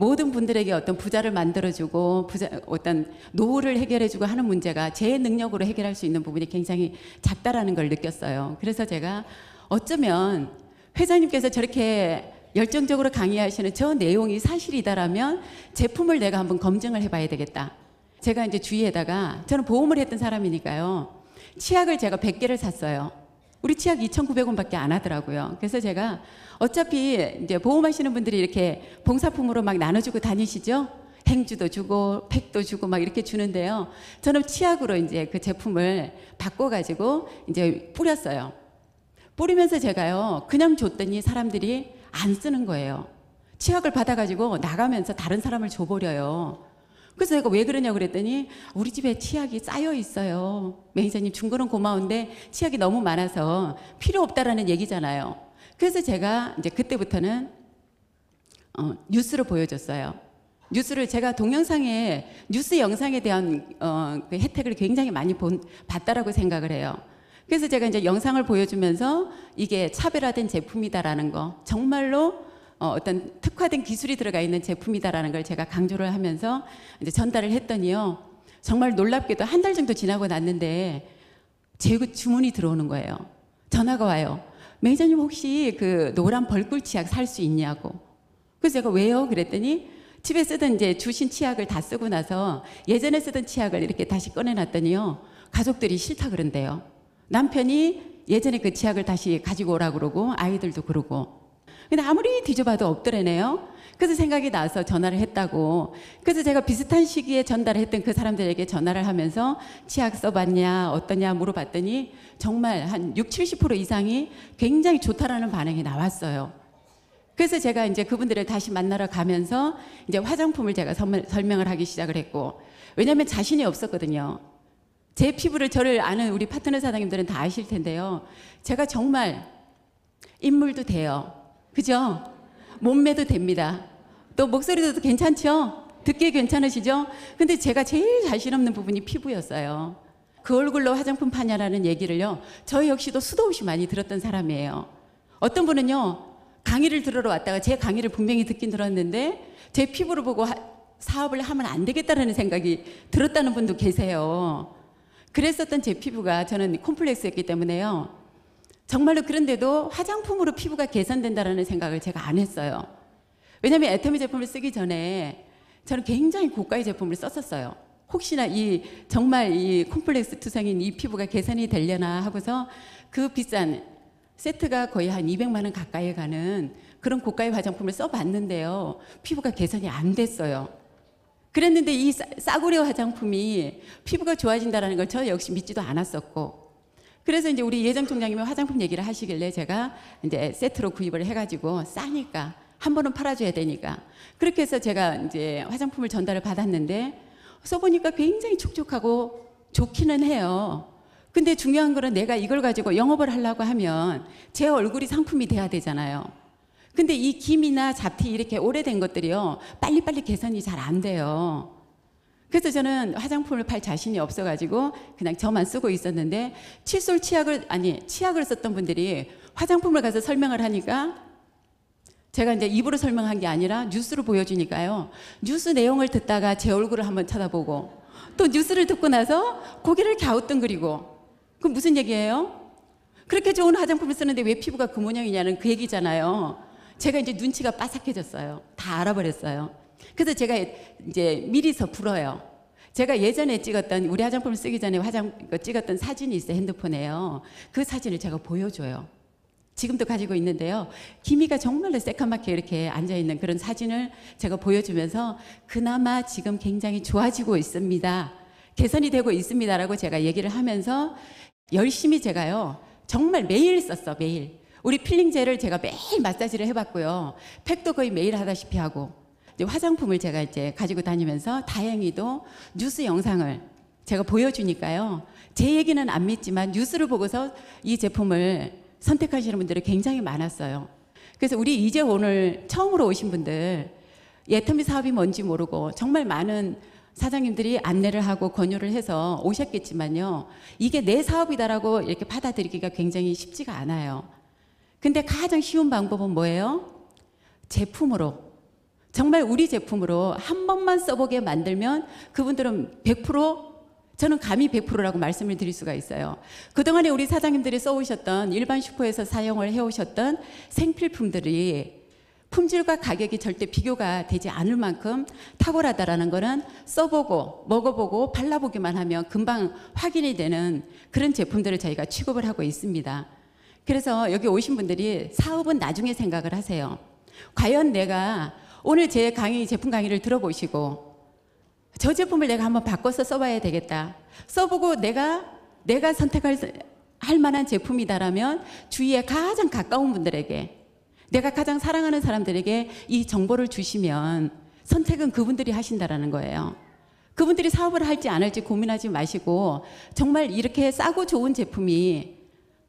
모든 분들에게 어떤 부자를 만들어주고 어떤 노후를 해결해주고 하는 문제가 제 능력으로 해결할 수 있는 부분이 굉장히 작다라는 걸 느꼈어요. 그래서 제가 어쩌면 회장님께서 저렇게 열정적으로 강의하시는 저 내용이 사실이다라면 제품을 내가 한번 검증을 해봐야 되겠다. 제가 이제 주위에다가 저는 보험을 했던 사람이니까요. 치약을 제가 100개를 샀어요. 우리 치약 2,900원밖에 안 하더라고요. 그래서 제가 어차피 이제 보험하시는 분들이 이렇게 봉사품으로 막 나눠주고 다니시죠? 행주도 주고 팩도 주고 막 이렇게 주는데요. 저는 치약으로 이제 그 제품을 바꿔가지고 이제 뿌렸어요. 뿌리면서 제가요, 그냥 줬더니 사람들이 안 쓰는 거예요. 치약을 받아가지고 나가면서 다른 사람을 줘버려요. 그래서 내가 왜 그러냐고 그랬더니 우리 집에 치약이 쌓여 있어요. 매니저님 준 거는 고마운데 치약이 너무 많아서 필요 없다라는 얘기잖아요. 그래서 제가 이제 그때부터는 뉴스를 보여줬어요. 뉴스를 제가 동영상에 뉴스 영상에 대한 그 혜택을 굉장히 많이 봤다라고 생각을 해요. 그래서 제가 이제 영상을 보여주면서 이게 차별화된 제품이다라는 거, 정말로 어떤 특화된 기술이 들어가 있는 제품이다라는 걸 제가 강조를 하면서 이제 전달을 했더니요. 정말 놀랍게도 한 달 정도 지나고 났는데 제 주문이 들어오는 거예요. 전화가 와요. 매니저님 혹시 그 노란 벌꿀 치약 살 수 있냐고. 그래서 제가 왜요? 그랬더니 집에 쓰던 이제 주신 치약을 다 쓰고 나서 예전에 쓰던 치약을 이렇게 다시 꺼내놨더니요. 가족들이 싫다 그런대요. 남편이 예전에 그 치약을 다시 가지고 오라고 그러고 아이들도 그러고. 근데 아무리 뒤져봐도 없더래네요. 그래서 생각이 나서 전화를 했다고. 그래서 제가 비슷한 시기에 전달을 했던 그 사람들에게 전화를 하면서 치약 써봤냐 어떠냐 물어봤더니 정말 한 60-70% 이상이 굉장히 좋다라는 반응이 나왔어요. 그래서 제가 이제 그분들을 다시 만나러 가면서 이제 화장품을 제가 설명을 하기 시작을 했고, 왜냐하면 자신이 없었거든요. 제 피부를 저를 아는 우리 파트너 사장님들은 다 아실 텐데요. 제가 정말 인물도 돼요. 그죠? 몸매도 됩니다. 또 목소리도 괜찮죠? 듣기 괜찮으시죠? 근데 제가 제일 자신 없는 부분이 피부였어요. 그 얼굴로 화장품 파냐라는 얘기를요. 저 역시도 수도 없이 많이 들었던 사람이에요. 어떤 분은요. 강의를 들으러 왔다가 제 강의를 분명히 듣긴 들었는데 제 피부를 보고 사업을 하면 안 되겠다라는 생각이 들었다는 분도 계세요. 그랬었던 제 피부가 저는 콤플렉스였기 때문에요. 정말로 그런데도 화장품으로 피부가 개선된다는 생각을 제가 안 했어요. 왜냐하면 애터미 제품을 쓰기 전에 저는 굉장히 고가의 제품을 썼었어요. 혹시나 정말 이 콤플렉스 투성인 이 피부가 개선이 되려나 하고서 그 비싼 세트가 거의 한 200만 원 가까이 가는 그런 고가의 화장품을 써봤는데요. 피부가 개선이 안 됐어요. 그랬는데 이 싸구려 화장품이 피부가 좋아진다는 걸 저 역시 믿지도 않았었고, 그래서 이제 우리 예정 총장님이 화장품 얘기를 하시길래 제가 이제 세트로 구입을 해가지고 싸니까 한 번은 팔아줘야 되니까 그렇게 해서 제가 이제 화장품을 전달을 받았는데 써보니까 굉장히 촉촉하고 좋기는 해요. 근데 중요한 거는 내가 이걸 가지고 영업을 하려고 하면 제 얼굴이 상품이 돼야 되잖아요. 근데 이 김이나 잡티 이렇게 오래된 것들이요. 빨리빨리 개선이 잘 안 돼요. 그래서 저는 화장품을 팔 자신이 없어가지고 그냥 저만 쓰고 있었는데 칫솔 치약을 썼던 분들이 화장품을 가서 설명을 하니까 제가 이제 입으로 설명한 게 아니라 뉴스로 보여주니까요. 뉴스 내용을 듣다가 제 얼굴을 한번 쳐다보고 또 뉴스를 듣고 나서 고개를 갸우뚱그리고, 그럼 무슨 얘기예요? 그렇게 좋은 화장품을 쓰는데 왜 피부가 그 모양이냐는 그 얘기잖아요. 제가 이제 눈치가 빠삭해졌어요. 다 알아버렸어요. 그래서 제가 이제 미리서 불어요. 제가 예전에 찍었던 우리 화장품을 쓰기 전에 찍었던 사진이 있어요. 핸드폰에요. 그 사진을 제가 보여줘요. 지금도 가지고 있는데요. 기미가 정말로 새까맣게 이렇게 앉아있는 그런 사진을 제가 보여주면서 그나마 지금 굉장히 좋아지고 있습니다. 개선이 되고 있습니다라고 제가 얘기를 하면서 열심히 제가요. 정말 매일 썼어. 매일. 우리 필링 젤을 제가 매일 마사지를 해봤고요. 팩도 거의 매일 하다시피 하고 이제 화장품을 제가 이제 가지고 다니면서 다행히도 뉴스 영상을 제가 보여주니까요. 제 얘기는 안 믿지만 뉴스를 보고서 이 제품을 선택하시는 분들이 굉장히 많았어요. 그래서 우리 이제 오늘 처음으로 오신 분들 애터미 사업이 뭔지 모르고 정말 많은 사장님들이 안내를 하고 권유를 해서 오셨겠지만요. 이게 내 사업이다라고 이렇게 받아들이기가 굉장히 쉽지가 않아요. 근데 가장 쉬운 방법은 뭐예요? 제품으로 정말 우리 제품으로 한 번만 써보게 만들면 그분들은 100%, 저는 감히 100%라고 말씀을 드릴 수가 있어요. 그동안에 우리 사장님들이 써오셨던 일반 슈퍼에서 사용을 해오셨던 생필품들이 품질과 가격이 절대 비교가 되지 않을 만큼 탁월하다라는 거는 써보고 먹어보고 발라보기만 하면 금방 확인이 되는 그런 제품들을 저희가 취급을 하고 있습니다. 그래서 여기 오신 분들이 사업은 나중에 생각을 하세요. 과연 내가 오늘 제 강의, 제품 강의를 들어보시고 저 제품을 내가 한번 바꿔서 써봐야 되겠다. 써보고 내가 선택할 만한 제품이다라면 주위에 가장 가까운 분들에게, 내가 가장 사랑하는 사람들에게 이 정보를 주시면 선택은 그분들이 하신다라는 거예요. 그분들이 사업을 할지 안 할지 고민하지 마시고 정말 이렇게 싸고 좋은 제품이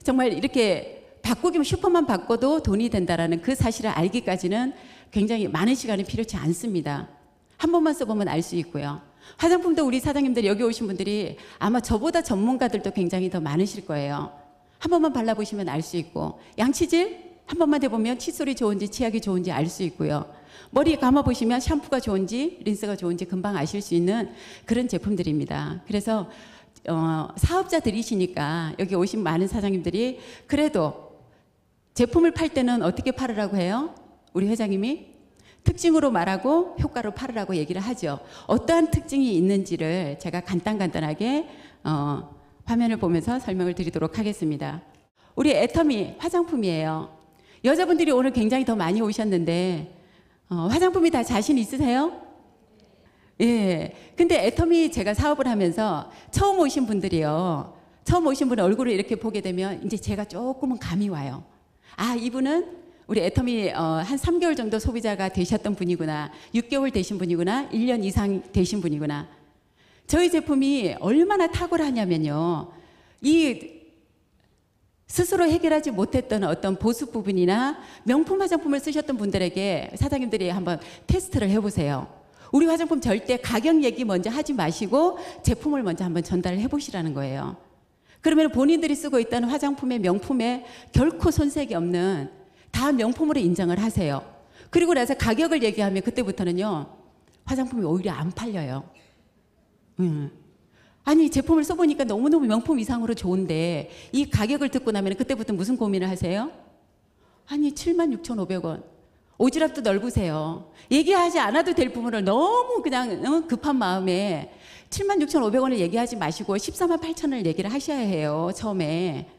정말 이렇게 바꾸기만 슈퍼만 바꿔도 돈이 된다라는 그 사실을 알기까지는 굉장히 많은 시간이 필요치 않습니다. 한 번만 써보면 알 수 있고요. 화장품도 우리 사장님들이 여기 오신 분들이 아마 저보다 전문가들도 굉장히 더 많으실 거예요. 한 번만 발라보시면 알 수 있고, 양치질 한 번만 해보면 칫솔이 좋은지 치약이 좋은지 알 수 있고요. 머리 감아보시면 샴푸가 좋은지 린스가 좋은지 금방 아실 수 있는 그런 제품들입니다. 그래서 사업자들이시니까 여기 오신 많은 사장님들이 그래도 제품을 팔 때는 어떻게 팔으라고 해요? 우리 회장님이 특징으로 말하고 효과로 팔으라고 얘기를 하죠. 어떠한 특징이 있는지를 제가 간단하게 화면을 보면서 설명을 드리도록 하겠습니다. 우리 애터미 화장품이에요. 여자분들이 오늘 굉장히 더 많이 오셨는데 화장품이 다 자신 있으세요? 예. 근데 애터미 제가 사업을 하면서 처음 오신 분들이요. 처음 오신 분의 얼굴을 이렇게 보게 되면 이제 제가 조금은 감이 와요. 아, 이분은 우리 애터미 한 3개월 정도 소비자가 되셨던 분이구나. 6개월 되신 분이구나. 1년 이상 되신 분이구나. 저희 제품이 얼마나 탁월하냐면요. 이 스스로 해결하지 못했던 어떤 보습 부분이나 명품 화장품을 쓰셨던 분들에게 사장님들이 한번 테스트를 해보세요. 우리 화장품 절대 가격 얘기 먼저 하지 마시고 제품을 먼저 한번 전달을 해보시라는 거예요. 그러면 본인들이 쓰고 있다는 화장품의 명품에 결코 손색이 없는 다 명품으로 인정을 하세요. 그리고 나서 가격을 얘기하면 그때부터는요, 화장품이 오히려 안 팔려요. 아니, 제품을 써보니까 너무너무 명품 이상으로 좋은데 이 가격을 듣고 나면 그때부터 무슨 고민을 하세요? 아니, 76,500원. 오지랖도 넓으세요. 얘기하지 않아도 될 부분을 너무 그냥 급한 마음에 76,500원을 얘기하지 마시고 148,000원을 얘기를 하셔야 해요, 처음에.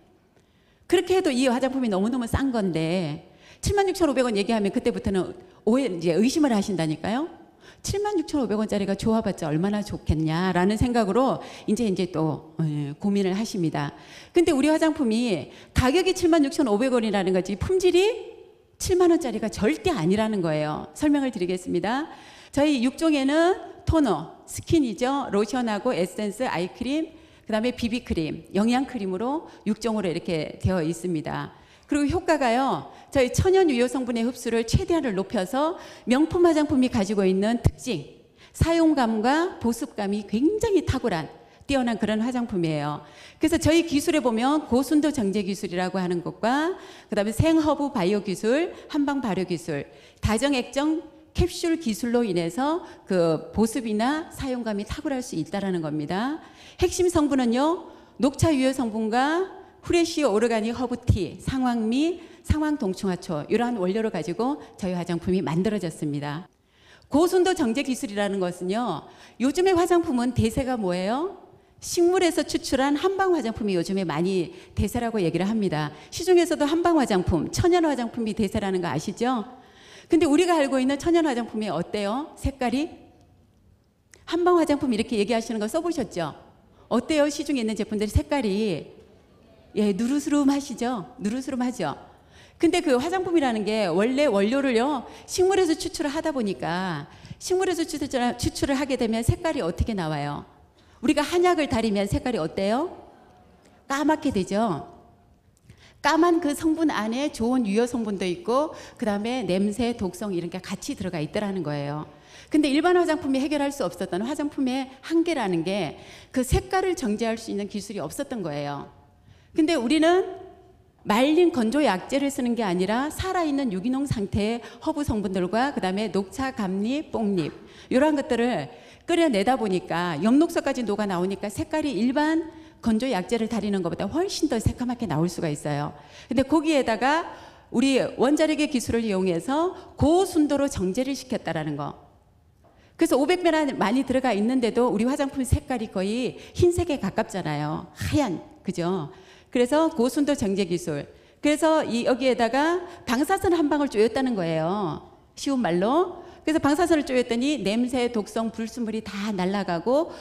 그렇게 해도 이 화장품이 너무너무 싼 건데 76,500원 얘기하면 그때부터는 이제 의심을 하신다니까요. 76,500원짜리가 좋아봤자 얼마나 좋겠냐라는 생각으로 이제 또 고민을 하십니다. 근데 우리 화장품이 가격이 76,500원이라는 거지 품질이 7만 원짜리가 절대 아니라는 거예요. 설명을 드리겠습니다. 저희 6종에는 토너, 스킨이죠. 로션하고 에센스, 아이크림, 그 다음에 비비크림, 영양크림으로 6종으로 이렇게 되어 있습니다. 그리고 효과가요, 저희 천연 유효 성분의 흡수를 최대한을 높여서 명품 화장품이 가지고 있는 특징, 사용감과 보습감이 굉장히 탁월한 뛰어난 그런 화장품이에요. 그래서 저희 기술에 보면 고순도 정제 기술이라고 하는 것과 그 다음에 생허브 바이오 기술, 한방 발효 기술, 다정액정 캡슐 기술로 인해서 그 보습이나 사용감이 탁월할 수 있다는 겁니다. 핵심 성분은요, 녹차 유효 성분과 후레쉬 오르가닉 허브티, 상황미, 상황동충하초 이러한 원료를 가지고 저희 화장품이 만들어졌습니다. 고순도 정제 기술이라는 것은요, 요즘의 화장품은 대세가 뭐예요? 식물에서 추출한 한방 화장품이 요즘에 많이 대세라고 얘기를 합니다. 시중에서도 한방 화장품, 천연 화장품이 대세라는 거 아시죠? 근데 우리가 알고 있는 천연 화장품이 어때요? 색깔이? 한방 화장품 이렇게 얘기하시는 거 써보셨죠? 어때요? 시중에 있는 제품들이 색깔이 누르스름하시죠? 누르스름하죠? 근데 그 화장품이라는 게 원래 원료를요, 식물에서 추출을 하다 보니까 식물에서 추출을 하게 되면 색깔이 어떻게 나와요? 우리가 한약을 다리면 색깔이 어때요? 까맣게 되죠? 까만 그 성분 안에 좋은 유효 성분도 있고 그 다음에 냄새, 독성 이런 게 같이 들어가 있더라는 거예요. 근데 일반 화장품이 해결할 수 없었던 화장품의 한계라는 게 그 색깔을 정제할 수 있는 기술이 없었던 거예요. 근데 우리는 말린 건조 약재를 쓰는 게 아니라 살아있는 유기농 상태의 허브 성분들과 그다음에 녹차, 감잎, 뽕잎 이런 것들을 끓여내다 보니까 엽록소까지 녹아 나오니까 색깔이 일반 건조 약재를 달이는 것보다 훨씬 더 새까맣게 나올 수가 있어요. 근데 거기에다가 우리 원자력의 기술을 이용해서 고순도로 정제를 시켰다라는 거. 그래서 500배나 많이 들어가 있는데도 우리 화장품 색깔이 거의 흰색에 가깝잖아요. 하얀, 그죠? 그래서 고순도 정제 기술. 그래서 여기에다가 방사선 한 방울 쪼였다는 거예요. 쉬운 말로. 그래서 방사선을 쪼였더니 냄새, 독성, 불순물이 다 날아가고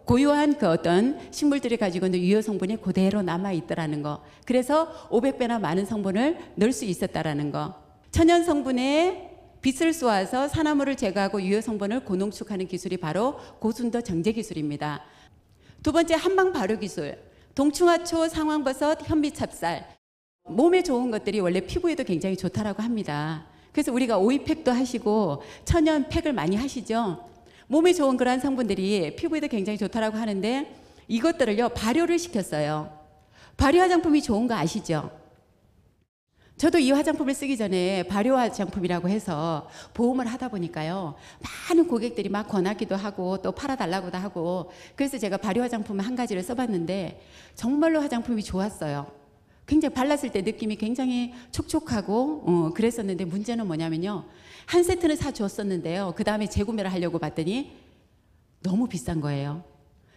고유한 그 어떤 식물들이 가지고 있는 유효 성분이 그대로 남아 있더라는 거. 그래서 500배나 많은 성분을 넣을 수 있었다라는 거. 천연 성분에 빛을 쏘아서 산화물을 제거하고 유효 성분을 고농축하는 기술이 바로 고순도 정제 기술입니다. 두 번째, 한방 발효 기술. 동충하초, 상황버섯, 현미찹쌀. 몸에 좋은 것들이 원래 피부에도 굉장히 좋다라고 합니다. 그래서 우리가 오이팩도 하시고 천연 팩을 많이 하시죠. 몸에 좋은 그러한 성분들이 피부에도 굉장히 좋다라고 하는데 이것들을요 발효를 시켰어요. 발효 화장품이 좋은 거 아시죠? 저도 이 화장품을 쓰기 전에 발효 화장품이라고 해서 보험을 하다 보니까요 많은 고객들이 막 권하기도 하고 또 팔아달라고도 하고 그래서 제가 발효 화장품 한 가지를 써봤는데 정말로 화장품이 좋았어요. 굉장히 발랐을 때 느낌이 굉장히 촉촉하고 그랬었는데 문제는 뭐냐면요 한 세트는 사주었었는데요 그 다음에 재구매를 하려고 봤더니 너무 비싼 거예요.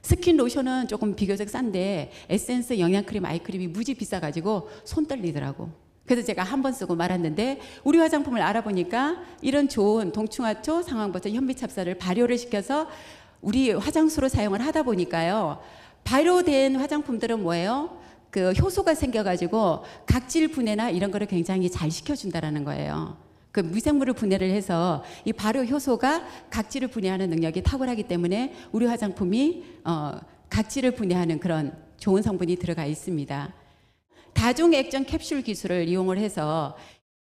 스킨 로션은 조금 비교적 싼데 에센스, 영양크림, 아이크림이 무지 비싸가지고 손 떨리더라고. 그래서 제가 한 번 쓰고 말았는데 우리 화장품을 알아보니까 이런 좋은 동충하초, 상황버섯, 현미찹쌀을 발효를 시켜서 우리 화장수로 사용을 하다 보니까요 발효된 화장품들은 뭐예요? 그 효소가 생겨가지고 각질 분해나 이런 거를 굉장히 잘 시켜준다라는 거예요. 그 미생물을 분해를 해서 이 발효 효소가 각질을 분해하는 능력이 탁월하기 때문에 우리 화장품이 각질을 분해하는 그런 좋은 성분이 들어가 있습니다. 다중액정 캡슐 기술을 이용을 해서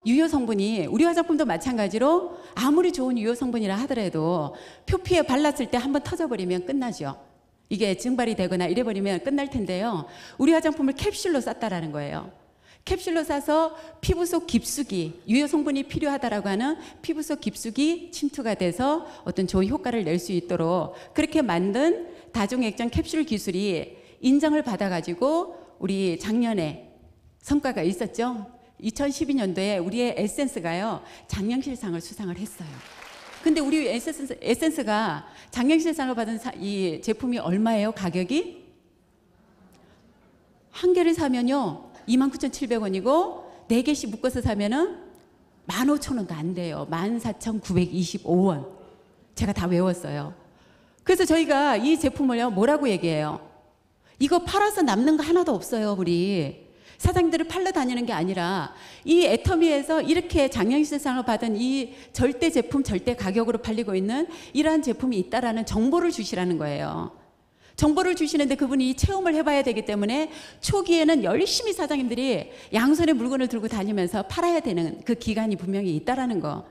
유효 성분이 우리 화장품도 마찬가지로 아무리 좋은 유효 성분이라 하더라도 표피에 발랐을 때 한번 터져버리면 끝나죠. 이게 증발이 되거나 이래버리면 끝날 텐데요. 우리 화장품을 캡슐로 쌌다라는 거예요. 캡슐로 싸서 피부 속 깊숙이 유효 성분이 필요하다라고 하는 피부 속 깊숙이 침투가 돼서 어떤 좋은 효과를 낼 수 있도록 그렇게 만든 다중액정 캡슐 기술이 인정을 받아가지고 우리 작년에 성과가 있었죠. 2012년도에 우리의 에센스가요 장영실상을 수상을 했어요. 근데 우리 에센스가 장영실상을 받은 이 제품이 얼마예요? 가격이? 한 개를 사면요 29,700원이고 4개씩 묶어서 사면은 15,000원도 안 돼요. 14,925원. 제가 다 외웠어요. 그래서 저희가 이 제품을요 뭐라고 얘기해요? 이거 팔아서 남는 거 하나도 없어요. 우리 사장님들을 팔러 다니는 게 아니라 이 애터미에서 이렇게 장영실상을 받은 이 절대 제품 절대 가격으로 팔리고 있는 이러한 제품이 있다라는 정보를 주시라는 거예요. 정보를 주시는데 그분이 체험을 해봐야 되기 때문에 초기에는 열심히 사장님들이 양손에 물건을 들고 다니면서 팔아야 되는 그 기간이 분명히 있다라는 거.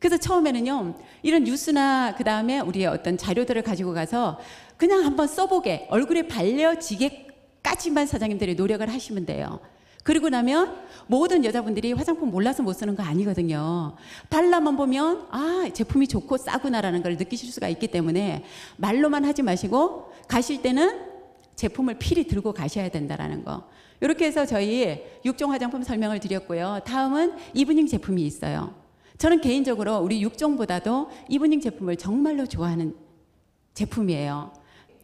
그래서 처음에는요 이런 뉴스나 그 다음에 우리의 어떤 자료들을 가지고 가서 그냥 한번 써보게 얼굴에 발려지게까지만 사장님들이 노력을 하시면 돼요. 그리고 나면 모든 여자분들이 화장품 몰라서 못 쓰는 거 아니거든요. 발라만 보면 아 제품이 좋고 싸구나라는 걸 느끼실 수가 있기 때문에 말로만 하지 마시고 가실 때는 제품을 필히 들고 가셔야 된다라는 거. 이렇게 해서 저희 6종 화장품 설명을 드렸고요. 다음은 이브닝 제품이 있어요. 저는 개인적으로 우리 6종보다도 이브닝 제품을 정말로 좋아하는 제품이에요.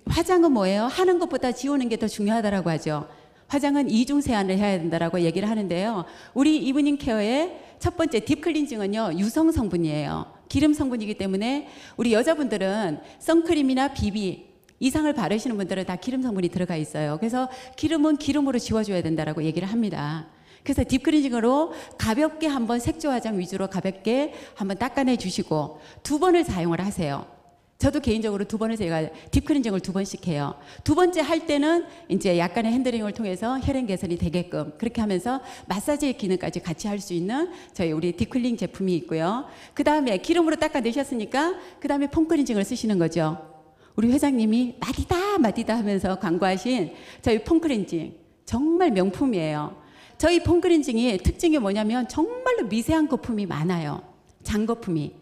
화장은 뭐예요? 하는 것보다 지우는 게 더 중요하다고 하죠. 화장은 이중 세안을 해야 된다라고 얘기를 하는데요. 우리 이브닝 케어의 첫 번째 딥클렌징은요. 유성 성분이에요. 기름 성분이기 때문에 우리 여자분들은 선크림이나 비비 이상을 바르시는 분들은 다 기름 성분이 들어가 있어요. 그래서 기름은 기름으로 지워줘야 된다라고 얘기를 합니다. 그래서 딥클렌징으로 가볍게 한번 색조 화장 위주로 가볍게 한번 닦아내 주시고 2번을 사용을 하세요. 저도 개인적으로 2번을 제가 딥클렌징을 2번씩 해요. 2번째 할 때는 이제 약간의 핸들링을 통해서 혈행 개선이 되게끔 그렇게 하면서 마사지의 기능까지 같이 할 수 있는 저희 우리 딥클렌징 제품이 있고요. 그 다음에 기름으로 닦아내셨으니까 그 다음에 폼클렌징을 쓰시는 거죠. 우리 회장님이 마디다 마디다 하면서 광고하신 저희 폼클렌징 정말 명품이에요. 저희 폼크렌징이 특징이 뭐냐면 정말로 미세한 거품이 많아요. 장거품이.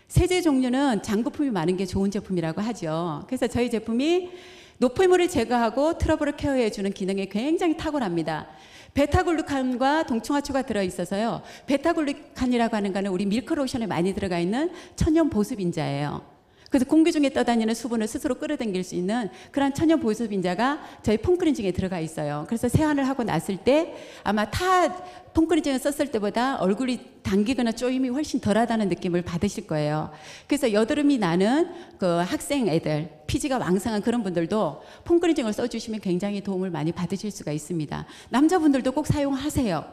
세제 종류는 장거품이 많은 게 좋은 제품이라고 하죠. 그래서 저희 제품이 노폐물을 제거하고 트러블을 케어해주는 기능이 굉장히 탁월합니다. 베타글루칸과 동충하초가 들어있어서요. 베타글루칸이라고 하는 거는 우리 밀크로션에 많이 들어가 있는 천연 보습인자예요. 그래서 공기 중에 떠다니는 수분을 스스로 끌어당길 수 있는 그런 천연 보습인자가 저희 폼크렌징에 들어가 있어요. 그래서 세안을 하고 났을 때 아마 타 폼크렌징을 썼을 때보다 얼굴이 당기거나 쪼임이 훨씬 덜하다는 느낌을 받으실 거예요. 그래서 여드름이 나는 그 학생 애들, 피지가 왕성한 그런 분들도 폼크렌징을 써주시면 굉장히 도움을 많이 받으실 수가 있습니다. 남자분들도 꼭 사용하세요.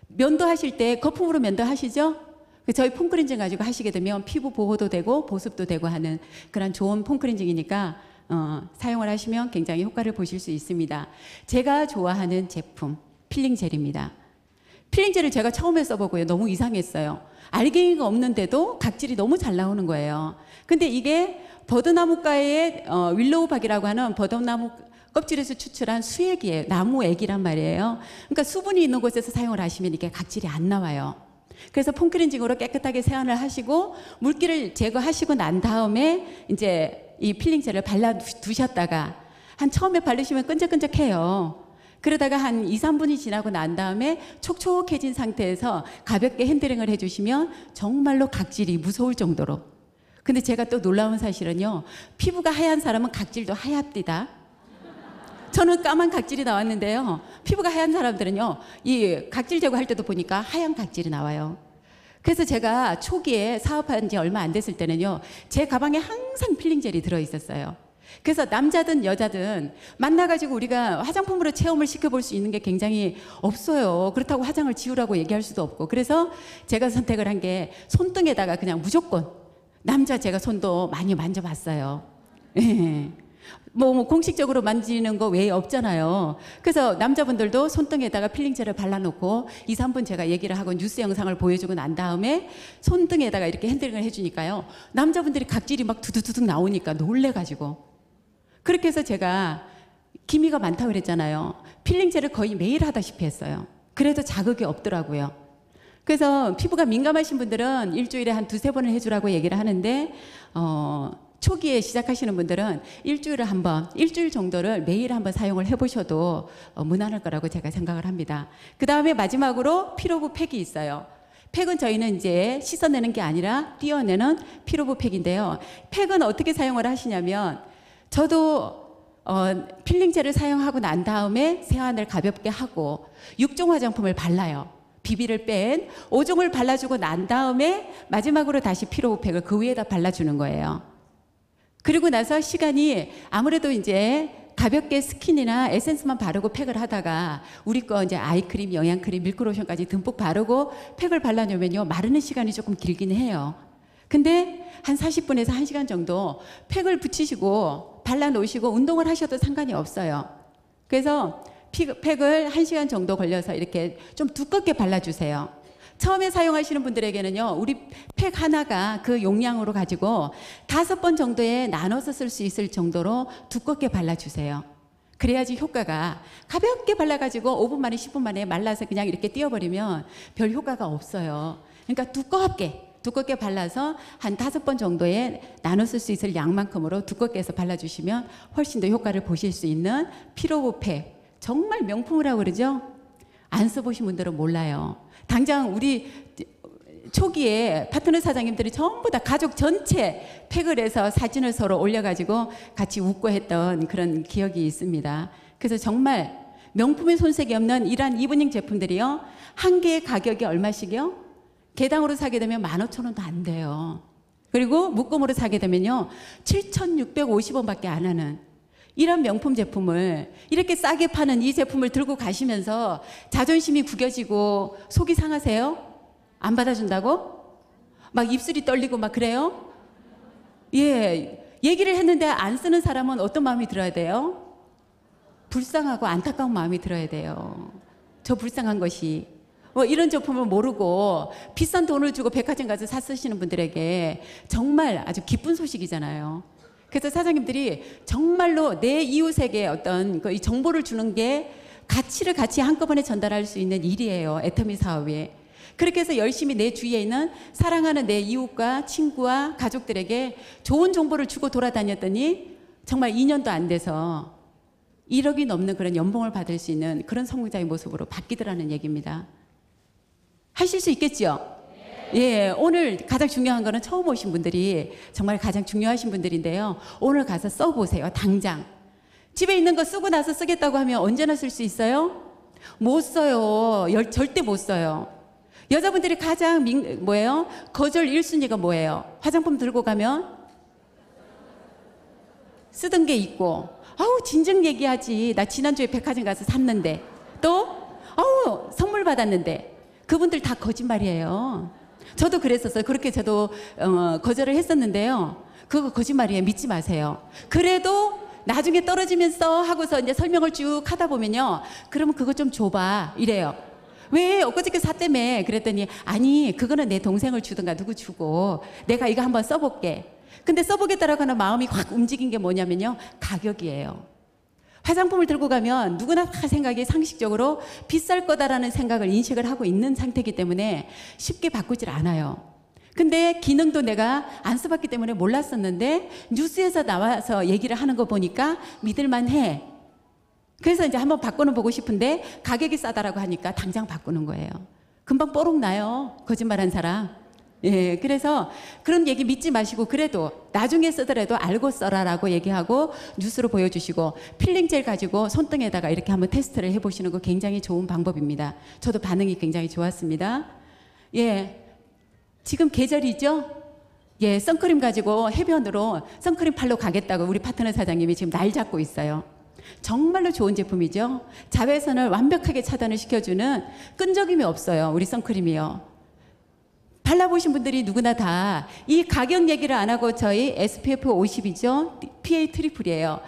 면도하실 때 거품으로 면도하시죠? 저희 폼크렌징 가지고 하시게 되면 피부 보호도 되고 보습도 되고 하는 그런 좋은 폼크렌징이니까 사용을 하시면 굉장히 효과를 보실 수 있습니다. 제가 좋아하는 제품 필링 젤입니다. 필링 젤을 제가 처음에 써보고요. 너무 이상했어요. 알갱이가 없는데도 각질이 너무 잘 나오는 거예요. 근데 이게 버드나무가의 윌로우박이라고 하는 버드나무 껍질에서 추출한 수액이에요. 나무액이란 말이에요. 그러니까 수분이 있는 곳에서 사용을 하시면 이게 각질이 안 나와요. 그래서 폼크렌징으로 깨끗하게 세안을 하시고 물기를 제거하시고 난 다음에 이제 이 필링 젤을 발라 두셨다가 한 처음에 바르시면 끈적끈적해요. 그러다가 한 2, 3분이 지나고 난 다음에 촉촉해진 상태에서 가볍게 핸들링을 해주시면 정말로 각질이 무서울 정도로. 근데 제가 또 놀라운 사실은요. 피부가 하얀 사람은 각질도 하얗디다. 저는 까만 각질이 나왔는데요. 피부가 하얀 사람들은요. 이 각질 제거할 때도 보니까 하얀 각질이 나와요. 그래서 제가 초기에 사업한 지 얼마 안 됐을 때는요. 제 가방에 항상 필링 젤이 들어있었어요. 그래서 남자든 여자든 만나가지고 우리가 화장품으로 체험을 시켜볼 수 있는 게 굉장히 없어요. 그렇다고 화장을 지우라고 얘기할 수도 없고. 그래서 제가 선택을 한 게 손등에다가 그냥 무조건 남자 제가 손도 많이 만져봤어요. 뭐 공식적으로 만지는 거 외에 없잖아요. 그래서 남자분들도 손등에다가 필링젤을 발라놓고 2, 3분 제가 얘기를 하고 뉴스 영상을 보여주고 난 다음에 손등에다가 이렇게 핸들링을 해주니까요. 남자분들이 각질이 막 두두두둑 나오니까 놀래가지고. 그렇게 해서 제가 기미가 많다고 그랬잖아요. 필링젤을 거의 매일 하다시피 했어요. 그래도 자극이 없더라고요. 그래서 피부가 민감하신 분들은 일주일에 한 2, 3번을 해주라고 얘기를 하는데 초기에 시작하시는 분들은 일주일에 한 번, 일주일 정도를 매일 한번 사용을 해보셔도 무난할 거라고 제가 생각을 합니다. 그 다음에 마지막으로 피로부 팩이 있어요. 팩은 저희는 이제 씻어내는 게 아니라 띄어내는 피로부 팩인데요. 팩은 어떻게 사용을 하시냐면 저도 필링젤을 사용하고 난 다음에 세안을 가볍게 하고 6종 화장품을 발라요. 비비를 뺀 5종을 발라주고 난 다음에 마지막으로 다시 피로부 팩을 그 위에다 발라주는 거예요. 그리고 나서 시간이 아무래도 이제 가볍게 스킨이나 에센스만 바르고 팩을 하다가 우리 거 이제 아이크림, 영양크림, 밀크로션까지 듬뿍 바르고 팩을 발라놓으면요. 마르는 시간이 조금 길긴 해요. 근데 한 40분에서 1시간 정도 팩을 붙이시고 발라놓으시고 운동을 하셔도 상관이 없어요. 그래서 팩을 1시간 정도 걸려서 이렇게 좀 두껍게 발라주세요. 처음에 사용하시는 분들에게는요, 우리 팩 하나가 그 용량으로 가지고 5번 정도에 나눠서 쓸 수 있을 정도로 두껍게 발라주세요. 그래야지 효과가 가볍게 발라가지고 5분 만에 10분 만에 말라서 그냥 이렇게 띄워버리면 별 효과가 없어요. 그러니까 두껍게 발라서 한 5번 정도에 나눠 쓸 수 있을 양만큼으로 두껍게 해서 발라주시면 훨씬 더 효과를 보실 수 있는 피로부 팩. 정말 명품이라고 그러죠? 안 써보신 분들은 몰라요. 당장 우리 초기에 파트너 사장님들이 전부 다 가족 전체 팩을 해서 사진을 서로 올려가지고 같이 웃고 했던 그런 기억이 있습니다. 그래서 정말 명품의 손색이 없는 이러한 이브닝 제품들이요. 한 개의 가격이 얼마씩이요? 개당으로 사게 되면 15,000원도 안 돼요. 그리고 묶음으로 사게 되면요. 7,650원밖에 안 하는 이런 명품 제품을 이렇게 싸게 파는 이 제품을 들고 가시면서 자존심이 구겨지고 속이 상하세요? 안 받아준다고? 막 입술이 떨리고 막 그래요? 예, 얘기를 했는데 안 쓰는 사람은 어떤 마음이 들어야 돼요? 불쌍하고 안타까운 마음이 들어야 돼요. 저 불쌍한 것이. 뭐 이런 제품을 모르고 비싼 돈을 주고 백화점 가서 사 쓰시는 분들에게 정말 아주 기쁜 소식이잖아요. 그래서 사장님들이 정말로 내 이웃에게 어떤 이 정보를 주는 게 가치를 같이 한꺼번에 전달할 수 있는 일이에요. 애터미 사업이. 그렇게 해서 열심히 내 주위에 있는 사랑하는 내 이웃과 친구와 가족들에게 좋은 정보를 주고 돌아다녔더니 정말 2년도 안 돼서 1억이 넘는 그런 연봉을 받을 수 있는 그런 성공자의 모습으로 바뀌더라는 얘기입니다. 하실 수 있겠죠? 예, 오늘 가장 중요한 거는 처음 오신 분들이 정말 가장 중요하신 분들인데요. 오늘 가서 써보세요. 당장. 집에 있는 거 쓰고 나서 쓰겠다고 하면 언제나 쓸 수 있어요? 못 써요. 절대 못 써요. 여자분들이 가장 뭐예요? 거절 1순위가 뭐예요? 화장품 들고 가면 쓰던 게 있고, 아우 진정 얘기하지. 나 지난주에 백화점 가서 샀는데, 또 아우 선물 받았는데. 그분들 다 거짓말이에요. 저도 그랬었어요. 그렇게 저도 거절을 했었는데요. 그거 거짓말이에요. 믿지 마세요. 그래도 나중에 떨어지면서 하고서 이제 설명을 쭉 하다 보면요. 그러면 그거 좀 줘봐 이래요. 왜 엊그저께 샀다며? 그랬더니 아니 그거는 내 동생을 주든가 누구 주고 내가 이거 한번 써볼게. 근데 써보겠다라고 하는 마음이 확 움직인 게 뭐냐면요. 가격이에요. 화장품을 들고 가면 누구나 다 생각이 상식적으로 비쌀 거다라는 생각을 인식을 하고 있는 상태이기 때문에 쉽게 바꾸질 않아요. 근데 기능도 내가 안 써봤기 때문에 몰랐었는데 뉴스에서 나와서 얘기를 하는 거 보니까 믿을만 해. 그래서 이제 한번 바꾸는 보고 싶은데 가격이 싸다라고 하니까 당장 바꾸는 거예요. 금방 뽀록 나요. 거짓말한 사람. 예, 그래서 그런 얘기 믿지 마시고 그래도 나중에 쓰더라도 알고 써라라고 얘기하고 뉴스로 보여주시고 필링젤 가지고 손등에다가 이렇게 한번 테스트를 해보시는 거 굉장히 좋은 방법입니다. 저도 반응이 굉장히 좋았습니다. 예, 지금 계절이죠? 예, 선크림 가지고 해변으로 선크림 팔러 가겠다고 우리 파트너 사장님이 지금 날 잡고 있어요. 정말로 좋은 제품이죠. 자외선을 완벽하게 차단을 시켜주는 끈적임이 없어요. 우리 선크림이요. 발라보신 분들이 누구나 다 이 가격 얘기를 안 하고 저희 SPF 50이죠. PA 트리플이에요.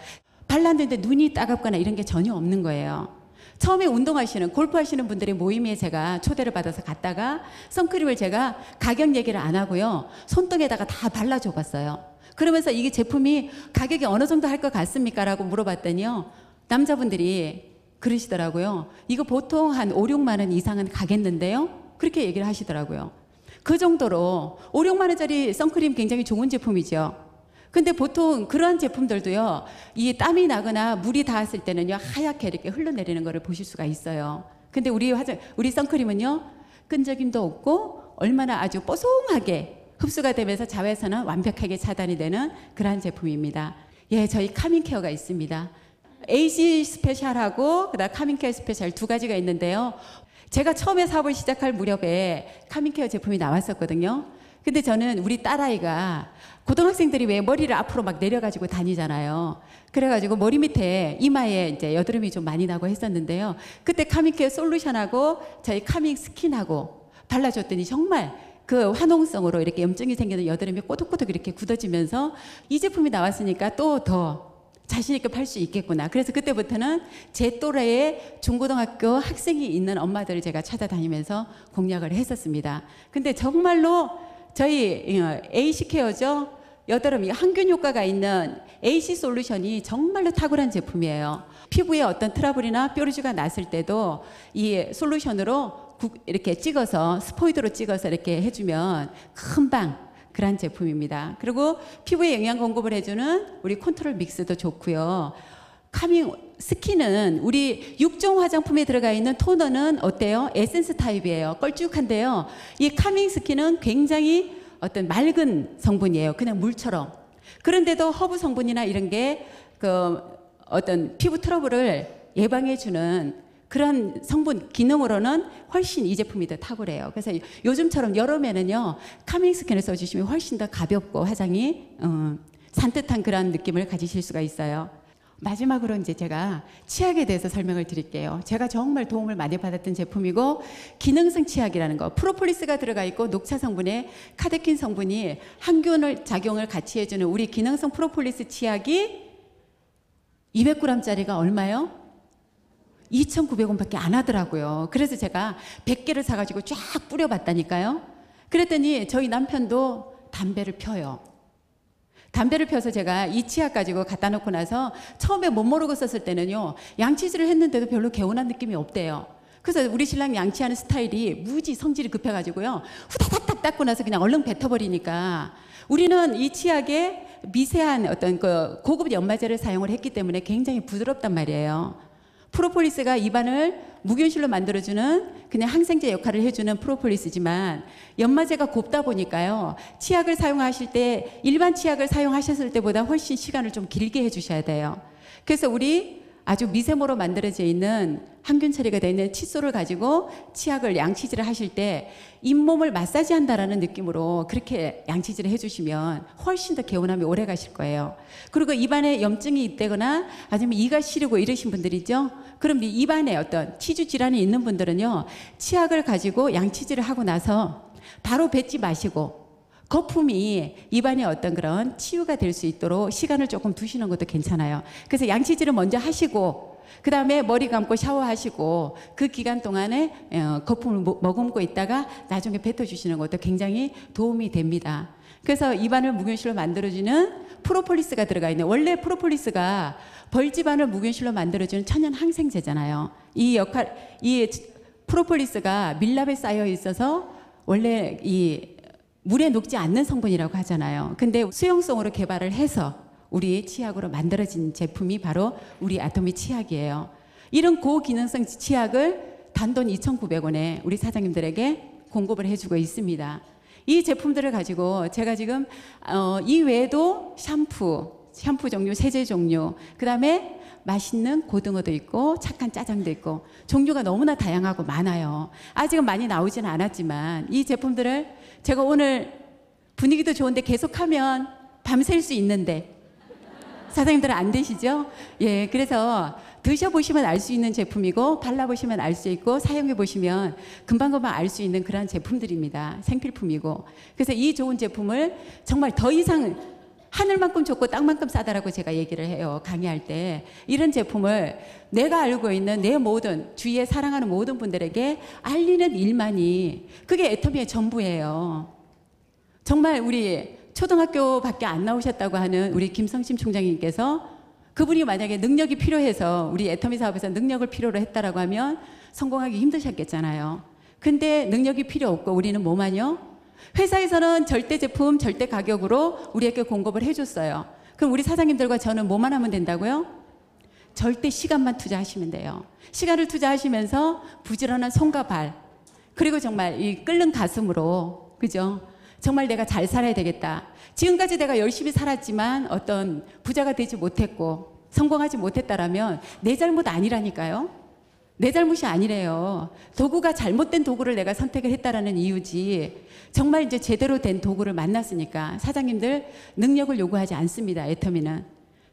발랐는데 눈이 따갑거나 이런 게 전혀 없는 거예요. 처음에 운동하시는 골프하시는 분들의 모임에 제가 초대를 받아서 갔다가 선크림을 제가 가격 얘기를 안 하고요. 손등에다가 다 발라줘 봤어요. 그러면서 이게 제품이 가격이 어느 정도 할 것 같습니까? 라고 물어봤더니요. 남자분들이 그러시더라고요. 이거 보통 한 5, 6만 원 이상은 가겠는데요. 그렇게 얘기를 하시더라고요. 그 정도로 5, 6만 원짜리 선크림 굉장히 좋은 제품이죠. 근데 보통 그런 제품들도요. 이 땀이 나거나 물이 닿았을 때는요. 하얗게 이렇게 흘러내리는 거를 보실 수가 있어요. 근데 우리 선크림은요. 끈적임도 없고 얼마나 아주 뽀송하게 흡수가 되면서 자외선은 완벽하게 차단이 되는 그러한 제품입니다. 예, 저희 카밍케어가 있습니다. AC 스페셜하고 그다음 카밍케어 스페셜 두 가지가 있는데요. 제가 처음에 사업을 시작할 무렵에 카밍케어 제품이 나왔었거든요. 근데 저는 우리 딸아이가 고등학생들이 왜 머리를 앞으로 막 내려가지고 다니잖아요. 그래가지고 머리 밑에 이마에 이제 여드름이 좀 많이 나고 했었는데요. 그때 카밍케어 솔루션하고 저희 카밍 스킨하고 발라줬더니 정말 그 화농성으로 이렇게 염증이 생기는 여드름이 꼬독꼬독 이렇게 굳어지면서 이 제품이 나왔으니까 또 더 자신있게 팔 수 있겠구나. 그래서 그때부터는 제 또래의 중고등학교 학생이 있는 엄마들을 제가 찾아다니면서 공략을 했었습니다. 근데 정말로 저희 AC케어죠. 여드름이 항균 효과가 있는 AC 솔루션이 정말로 탁월한 제품이에요. 피부에 어떤 트러블이나 뾰루지가 났을 때도 이 솔루션으로 이렇게 찍어서 스포이드로 찍어서 이렇게 해주면 금방 그런 제품입니다. 그리고 피부에 영양 공급을 해주는 우리 컨트롤 믹스도 좋고요. 카밍 스킨은 우리 6종 화장품에 들어가 있는 토너는 어때요? 에센스 타입이에요. 걸쭉한데요. 이 카밍 스킨은 굉장히 어떤 맑은 성분이에요. 그냥 물처럼. 그런데도 허브 성분이나 이런 게 그 어떤 피부 트러블을 예방해주는 그런 성분 기능으로는 훨씬 이 제품이 더 탁월해요. 그래서 요즘처럼 여름에는요 카밍 스킨을 써주시면 훨씬 더 가볍고 화장이 산뜻한 그런 느낌을 가지실 수가 있어요. 마지막으로 이제 제가 치약에 대해서 설명을 드릴게요. 제가 정말 도움을 많이 받았던 제품이고 기능성 치약이라는 거 프로폴리스가 들어가 있고 녹차 성분에 카테킨 성분이 항균을 작용을 같이 해주는 우리 기능성 프로폴리스 치약이 200g짜리가 얼마요? 2,900원밖에 안 하더라고요. 그래서 제가 100개를 사가지고 쫙 뿌려봤다니까요. 그랬더니 저희 남편도 담배를 펴요. 담배를 펴서 제가 이 치약 가지고 갖다 놓고 나서 처음에 못 모르고 썼을 때는요, 양치질을 했는데도 별로 개운한 느낌이 없대요. 그래서 우리 신랑 양치하는 스타일이 무지 성질이 급해가지고요, 후다닥 닦고 나서 그냥 얼른 뱉어버리니까, 우리는 이 치약에 미세한 어떤 그 고급 연마제를 사용을 했기 때문에 굉장히 부드럽단 말이에요. 프로폴리스가 입안을 무균실로 만들어주는 그냥 항생제 역할을 해주는 프로폴리스지만, 연마제가 곱다 보니까요, 치약을 사용하실 때 일반 치약을 사용하셨을 때보다 훨씬 시간을 좀 길게 해주셔야 돼요. 그래서 우리 아주 미세모로 만들어져 있는 항균 처리가 되어 있는 칫솔을 가지고 치약을 양치질을 하실 때 잇몸을 마사지한다라는 느낌으로 그렇게 양치질을 해주시면 훨씬 더 개운함이 오래 가실 거예요. 그리고 입안에 염증이 있다거나 아니면 이가 시리고 이러신 분들이죠. 그럼 이 입안에 어떤 치주 질환이 있는 분들은요, 치약을 가지고 양치질을 하고 나서 바로 뱉지 마시고 거품이 입안에 어떤 그런 치유가 될 수 있도록 시간을 조금 두시는 것도 괜찮아요. 그래서 양치질을 먼저 하시고 그 다음에 머리 감고 샤워하시고 그 기간 동안에 거품을 머금고 있다가 나중에 뱉어주시는 것도 굉장히 도움이 됩니다. 그래서 입안을 무균실로 만들어주는 프로폴리스가 들어가 있는, 원래 프로폴리스가 벌집안을 무균실로 만들어주는 천연 항생제잖아요. 이 프로폴리스가 밀랍에 쌓여 있어서 원래 이 물에 녹지 않는 성분이라고 하잖아요. 근데 수용성으로 개발을 해서 우리 치약으로 만들어진 제품이 바로 우리 아토미 치약이에요. 이런 고기능성 치약을 단돈 2,900원에 우리 사장님들에게 공급을 해주고 있습니다. 이 제품들을 가지고 제가 지금 이 외에도 샴푸 종류, 세제 종류, 그 다음에 맛있는 고등어도 있고 착한 짜장도 있고 종류가 너무나 다양하고 많아요. 아직은 많이 나오지는 않았지만 이 제품들을 제가 오늘 분위기도 좋은데 계속하면 밤샐 수 있는데 사장님들은 안 되시죠? 예, 그래서 드셔보시면 알 수 있는 제품이고 발라보시면 알 수 있고 사용해보시면 금방금방 알 수 있는 그런 제품들입니다. 생필품이고. 그래서 이 좋은 제품을 정말 더 이상 하늘만큼 좋고 땅만큼 싸다라고 제가 얘기를 해요. 강의할 때. 이런 제품을 내가 알고 있는 내 모든 주위에 사랑하는 모든 분들에게 알리는 일만이 그게 애터미의 전부예요. 정말 우리 초등학교밖에 안 나오셨다고 하는 우리 김성심 총장님께서 그분이 만약에 능력이 필요해서 우리 애터미 사업에서 능력을 필요로 했다라고 하면 성공하기 힘드셨겠잖아요. 근데 능력이 필요 없고 우리는 뭐만요? 회사에서는 절대 제품, 절대 가격으로 우리에게 공급을 해줬어요. 그럼 우리 사장님들과 저는 뭐만 하면 된다고요? 절대 시간만 투자하시면 돼요. 시간을 투자하시면서 부지런한 손과 발, 그리고 정말 이 끓는 가슴으로, 그죠? 정말 내가 잘 살아야 되겠다. 지금까지 내가 열심히 살았지만 어떤 부자가 되지 못했고 성공하지 못했다라면 내 잘못 아니라니까요. 내 잘못이 아니래요. 도구가 잘못된 도구를 내가 선택을 했다라는 이유지, 정말 이제 제대로 된 도구를 만났으니까 사장님들 능력을 요구하지 않습니다. 애터미는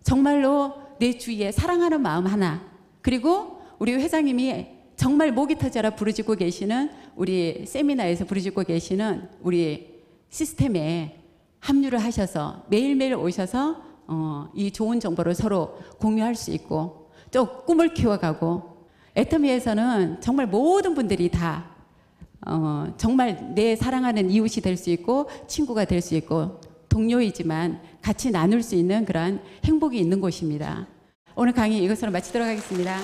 정말로 내 주위에 사랑하는 마음 하나, 그리고 우리 회장님이 정말 목이 터져라 부르짖고 계시는, 우리 세미나에서 부르짖고 계시는 우리 시스템에 합류를 하셔서 매일매일 오셔서 이 좋은 정보를 서로 공유할 수 있고 또 꿈을 키워가고, 애터미에서는 정말 모든 분들이 다 정말 내 사랑하는 이웃이 될 수 있고 친구가 될 수 있고 동료이지만 같이 나눌 수 있는 그런 행복이 있는 곳입니다. 오늘 강의 이것으로 마치도록 하겠습니다.